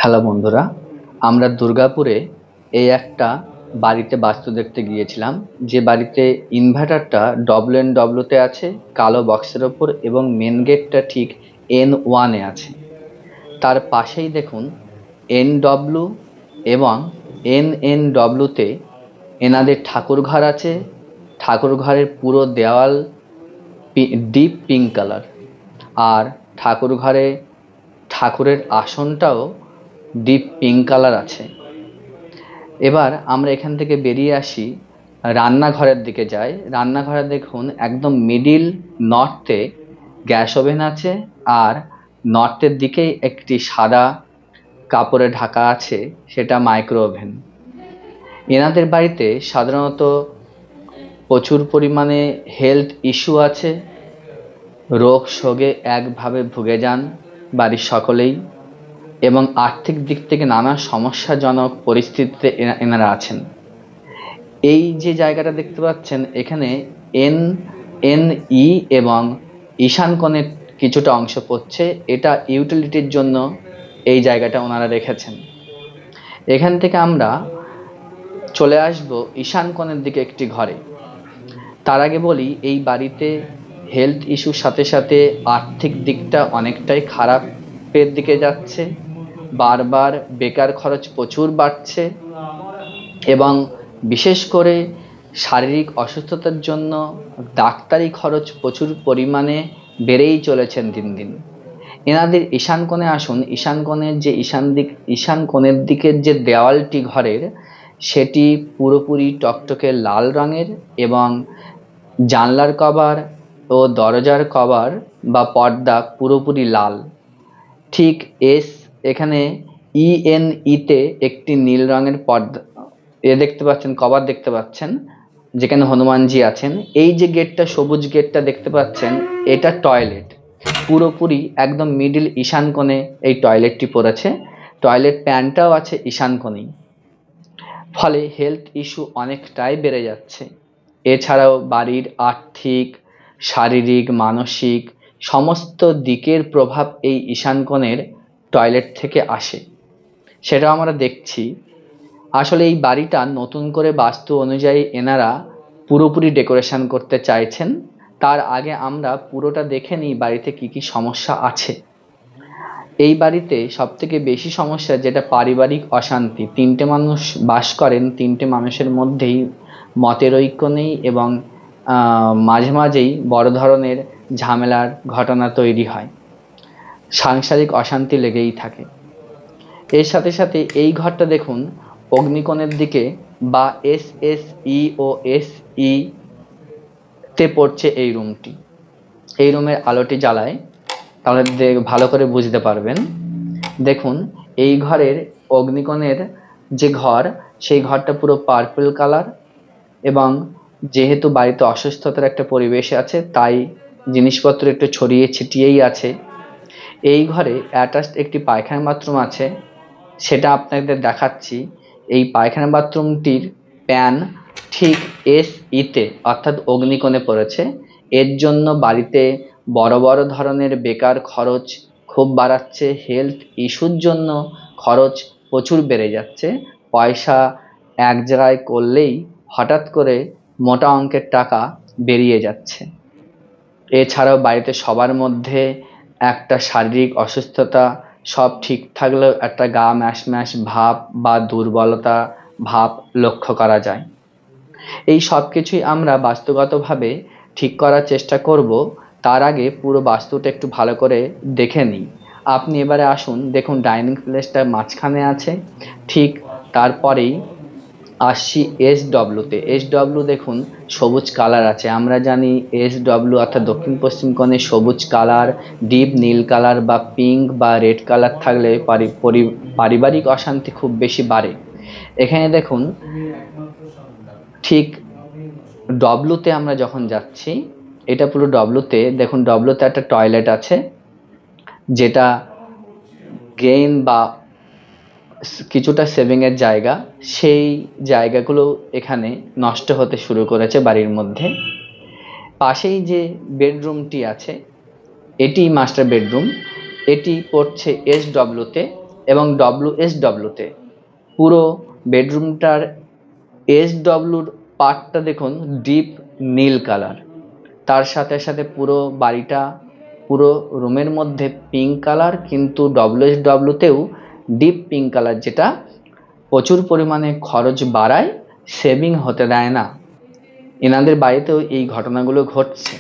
Hello বন্ধুরা, আমরা দুর্গাপুরে এই একটা বাড়িতে বাস্তু দেখতে গিয়েছিলাম, যে বাড়িতে ইনভার্টারটা ডব্লু আছে কালো বক্সের ওপর, এবং মেন গেটটা ঠিক N1-এ আছে। তার পাশেই দেখুন NW এবং NNW-তে এনাদের ঠাকুর ঘর আছে। ঠাকুর ঘরের পুরো দেওয়াল ডিপ পিঙ্ক কালার, আর ঠাকুর ঘরে ঠাকুরের আসনটাও ডিপ পিঙ্ক কালার আছে। এবার আমরা এখান থেকে বেরিয়ে আসি, রান্নাঘরের দিকে যাই। রান্নাঘরে দেখুন একদম মিডিল নর্থে গ্যাস ওভেন আছে, আর নর্থের দিকেই একটি সাদা কাপড়ে ঢাকা আছে, সেটা মাইক্রো ওভেন। এনাদের বাড়িতে সাধারণত প্রচুর পরিমাণে হেলথ ইস্যু আছে, রোগ শোকে একভাবে ভুগে যান বাড়ির সকলেই, এবং আর্থিক দিক থেকে নানা সমস্যাজনক পরিস্থিতিতে এনারা আছেন। এই যে জায়গাটা দেখতে পাচ্ছেন, এখানে NNE এবং ঈশান কোণের কিছুটা অংশ পড়ছে। এটা ইউটিলিটির জন্য এই জায়গাটা ওনারা রেখেছেন। এখান থেকে আমরা চলে আসব ঈশান কোণের দিকে একটি ঘরে। তার আগে বলি, এই বাড়িতে হেলথ ইস্যুর সাথে সাথে আর্থিক দিকটা অনেকটাই খারাপের দিকে যাচ্ছে। বারবার বেকার খরচ প্রচুর বাড়ছে, এবং বিশেষ করে শারীরিক অসুস্থতার জন্য ডাক্তারি খরচ প্রচুর পরিমাণে বেড়েই চলেছেন দিন দিন। এনাদের ঈশান কোণে আসুন। ঈশান কোণের যে ঈশান কোণের দিকের যে দেওয়ালটি ঘরের, সেটি পুরোপুরি টকটকে লাল রঙের, এবং জানলার কভার ও দরজার কভার বা পর্দা পুরোপুরি লাল। ঠিক এখানে ENE-তে একটি নীল রঙের পর্দা দেখতে পাচ্ছেন, কভার দেখতে পাচ্ছেন, যেখানে হনুমানজি আছেন। এই যে গেটটা, সবুজ গেটটা দেখতে পাচ্ছেন, এটা টয়লেট। পুরোপুরি একদম মিডিল ঈশান কোণে এই টয়লেটটি পড়েছে। টয়লেট প্যানটাও আছে ঈশান কোণেই। ফলে হেলথ ইস্যু অনেকটাই বেড়ে যাচ্ছে। এছাড়াও বাড়ির আর্থিক, শারীরিক, মানসিক সমস্ত দিকের প্রভাব এই ঈশান কোণের টয়লেট থেকে আসে, সেটাও আমরা দেখছি। আসলে এই বাড়িটা নতুন করে বাস্তু অনুযায়ী এনারা পুরোপুরি ডেকোরেশন করতে চাইছেন। তার আগে আমরা পুরোটা দেখে নিই বাড়িতে কি কি সমস্যা আছে। এই বাড়িতে সবথেকে বেশি সমস্যা যেটা পারিবারিক অশান্তি। তিনটে মানুষ বাস করেন, তিনটে মানুষের মধ্যেই মতের ঐক্য নেই, এবং মাঝে মাঝেই বড় ধরনের ঝামেলার ঘটনা তৈরি হয়। সাংসারিক অশান্তি লেগেই থাকে। এর সাথে সাথে এই ঘরটা দেখুন অগ্নিকোণের দিকে, বা SSE ও SE তে পড়ছে এই রুমটি। এই রুমের আলোটি জ্বালায়, তাহলে ভালো করে বুঝতে পারবেন। দেখুন এই ঘরের অগ্নিকোণের যে ঘর, সেই ঘরটা পুরো পার্পল কালার, এবং যেহেতু বাড়িতে অসুস্থতার একটা পরিবেশ আছে, তাই জিনিসপত্র একটু ছড়িয়ে ছিটিয়েই আছে। এই ঘরে অ্যাটাচড একটি পায়খানা বাথরুম আছে, সেটা আপনাদের দেখাচ্ছি। এই পায়খানা বাথরুমটির প্যান ঠিক SE-তে অর্থাৎ অগ্নিকোণে পড়েছে। এর জন্য বাড়িতে বড় বড় ধরনের বেকার খরচ খুব বাড়াচ্ছে। হেলথ ইস্যুর জন্য খরচ প্রচুর বেড়ে যাচ্ছে। পয়সা এক জায়গায় করলেই হঠাৎ করে মোটা অঙ্কের টাকা বেরিয়ে যাচ্ছে। এছাড়াও বাড়িতে সবার মধ্যে একটা শারীরিক অসুস্থতা, সব ঠিক থাকলেও একটা গা ম্যাশ ম্যাশ ভাব বা দুর্বলতা ভাব লক্ষ্য করা যায়। এই সব কিছুই আমরা বাস্তুগতভাবে ঠিক করার চেষ্টা করব। তার আগে পুরো বাস্তুটা একটু ভালো করে দেখে নিই। আপনি এবারে আসুন, দেখুন ডাইনিং প্লেসটা মাঝখানে আছে, ঠিক তারপরেই আসছি SW-তে। SW দেখুন সবুজ কালার আছে। আমরা জানি SW অর্থাৎ দক্ষিণ পশ্চিম কোণে সবুজ কালার, ডিপ নীল কালার বা পিঙ্ক বা রেড কালার থাকলে পারিবারিক অশান্তি খুব বেশি বাড়ে। এখানে দেখুন ঠিক W-তে আমরা যখন যাচ্ছি, এটা পুরো W-তে দেখুন, W-তে একটা টয়লেট আছে, যেটা গেইন বা কিছুটা সেভিং এর জায়গা, সেই জায়গাগুলো এখানে নষ্ট হতে শুরু করেছে বাড়ির মধ্যে। পাশেই যে বেডরুমটি আছে, এটি মাস্টার বেডরুম। এটি পড়ছে SW-তে। এবং ডব্লিউএসডব্লিউতে পুরো বেডরুমটার এসডব্লিউর পার্টটা দেখুন ডিপ নীল কালার, তার সাথে সাথে পুরো বাড়িটা পুরো রুমের মধ্যে পিঙ্ক কালার, কিন্তু ডব্লিউএসডব্লিউতেও ডিপ পিঙ্ক কালার, যেটা প্রচুর পরিমাণে খরচ বাড়ায়, সেভিং হতে দেয় না। এনাদের বাড়িতেও এই ঘটনাগুলো ঘটছে।